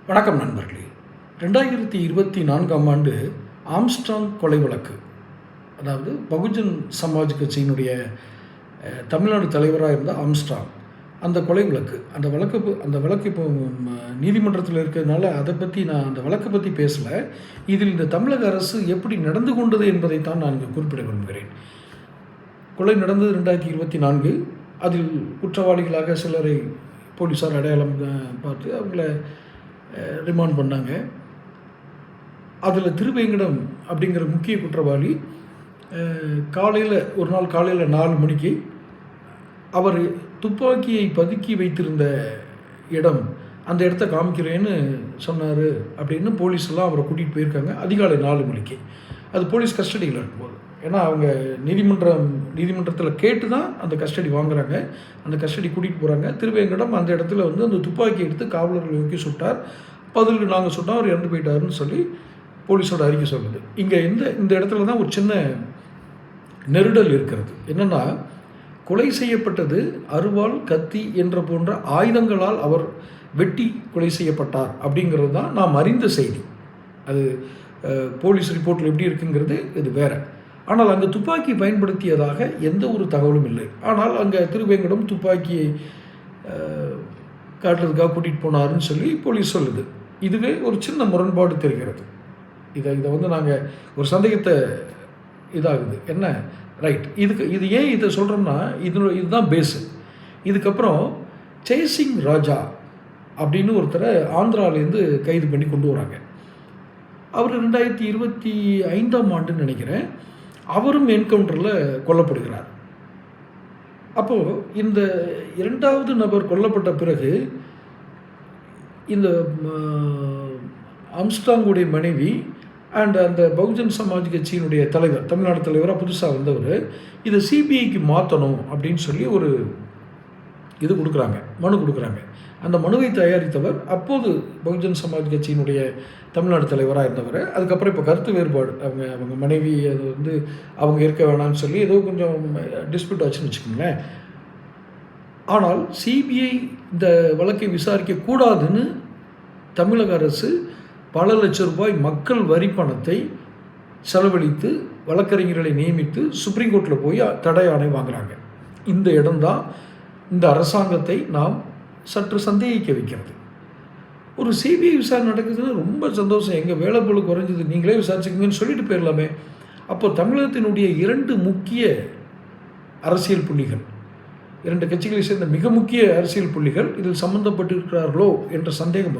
வணக்கம் நண்பர்களே. 2024ஆம் ஆண்டு ஆம்ஸ்ட்ராங் கொலை வழக்கு, அதாவது பகுஜன் சமாஜ் கட்சியினுடைய தமிழ்நாடு தலைவராக இருந்த ஆம்ஸ்ட்ராங், அந்த கொலை வழக்கு, அந்த வழக்கு இப்போ நீதிமன்றத்தில் இருக்கிறதுனால அதை பற்றி நான் அந்த வழக்கை பற்றி பேசலை. இதில் இந்த தமிழக அரசு எப்படி நடந்து கொண்டது என்பதைத்தான் நான் இங்கே குறிப்பிட விரும்புகிறேன். கொலை நடந்தது 2024. அதில் குற்றவாளிகளாக சிலரை போலீஸார் அடையாளம் பார்த்து அவங்கள ரிமாண்ட் பண்ணாங்க. அதில் திருவேங்கடம் அப்படிங்கிற முக்கிய குற்றவாளி ஒரு நாள் காலையில் 4 மணிக்கு அவர் துப்பாக்கியை பதுக்கி வைத்திருந்த இடம், அந்த இடத்த காமிக்கிறேன்னு சொன்னார் அப்படின்னு போலீஸ் எல்லாம் அவரை கூட்டிகிட்டு போயிருக்காங்க. அதிகாலை 4 மணிக்கு அது போலீஸ் கஸ்டடியில் இருக்கும்போது, ஏன்னா அவங்க நீதிமன்றத்தில் கேட்டு தான் அந்த கஸ்டடி வாங்குறாங்க. அந்த கஸ்டடி கூட்டிகிட்டு போகிறாங்க. திருவேங்கடம் அந்த இடத்துல அந்த துப்பாக்கி எடுத்து காவலர்கள் நோக்கி சுட்டார். பதிலுக்கு நாங்கள் சுட்டோம், அவர் இறந்து போயிட்டாருன்னு சொல்லி போலீஸோட அறிக்கை சொல்லுது. இங்கே இந்த இடத்துல தான் ஒரு சின்ன நெருடல் இருக்கிறது. என்னென்னா, கொலை செய்யப்பட்டது அருவாள், கத்தி என்ற போன்ற ஆயுதங்களால் அவர் வெட்டி கொலை செய்யப்பட்டார் அப்படிங்கிறது தான் நாம் அறிந்த செய்தி. அது போலீஸ் ரிப்போர்ட்டில் எப்படி இருக்குங்கிறது இது வேறு. ஆனால் அங்கே துப்பாக்கி பயன்படுத்தியதாக எந்த ஒரு தகவலும் இல்லை. ஆனால் அங்கே திருவேங்கடம் துப்பாக்கியை காட்டுறதுக்காக கூட்டிகிட்டு போனாருன்னு சொல்லி போலீஸ் சொல்லுது. இதுவே ஒரு சின்ன முரண்பாடு தெரிகிறது. இதை நாங்கள் ஒரு சந்தேகத்தை இதாகுது. என்ன ரைட், இது ஏன் இதை சொல்கிறோம்னா, இதுதான் பேஸு. இதுக்கப்புறம் சேசிங் ராஜா அப்படின்னு ஒருத்தரை ஆந்திராவிலேருந்து கைது பண்ணி கொண்டு வராங்க. அவர் 2025ஆம் ஆண்டுன்னு நினைக்கிறேன், அவரும் என்கவுண்டரில் கொல்லப்படுகிறார். அப்போது இந்த 2வது நபர் கொல்லப்பட்ட பிறகு இந்த ஆம்ஸ்ட்ராங்குடைய மனைவி அண்ட் அந்த பகுஜன் சமாஜ் கட்சியினுடைய தலைவர், தமிழ்நாடு தலைவராக புதுசாக வந்தவர், இதை சிபிஐக்கு மாற்றணும் அப்படின்னு சொல்லி ஒரு மனு கொடுக்குறாங்க. அந்த மனுவை தயாரித்தவர் அப்போது பகுஜன் சமாஜ் கட்சியினுடைய தமிழ்நாடு தலைவராக இருந்தவர். அதுக்கப்புறம் இப்போ கருத்து வேறுபாடு, அவங்க மனைவி அது அவங்க இருக்க வேணாம்னு சொல்லி ஏதோ கொஞ்சம் டிஸ்பியூட் ஆச்சுன்னு வச்சுக்கோங்களேன். ஆனால் சிபிஐ இந்த வழக்கை விசாரிக்கக்கூடாதுன்னு தமிழக அரசு பல லட்சம் ரூபாய் மக்கள் வரி பணத்தை செலவழித்து வழக்கறிஞர்களை நியமித்து சுப்ரீம் கோர்ட்டில் போய் தடை ஆணை வாங்குகிறாங்க. இந்த இடம்தான் இந்த அரசாங்கத்தை நாம் சற்று சந்தேகிக்க வைக்கிறது. ஒரு சிபிஐ விசாரணை நடக்குதுன்னா ரொம்ப சந்தோஷம், எங்கள் வேலை பொருள் குறைஞ்சது, நீங்களே விசாரிச்சுக்கங்கன்னு சொல்லிட்டு போயிடலாமே. அப்போ தமிழகத்தினுடைய 2 முக்கிய அரசியல் புள்ளிகள், 2 கட்சிகளை சேர்ந்த மிக முக்கிய அரசியல் புள்ளிகள் இதில் சம்பந்தப்பட்டிருக்கிறார்களோ என்ற சந்தேகம்.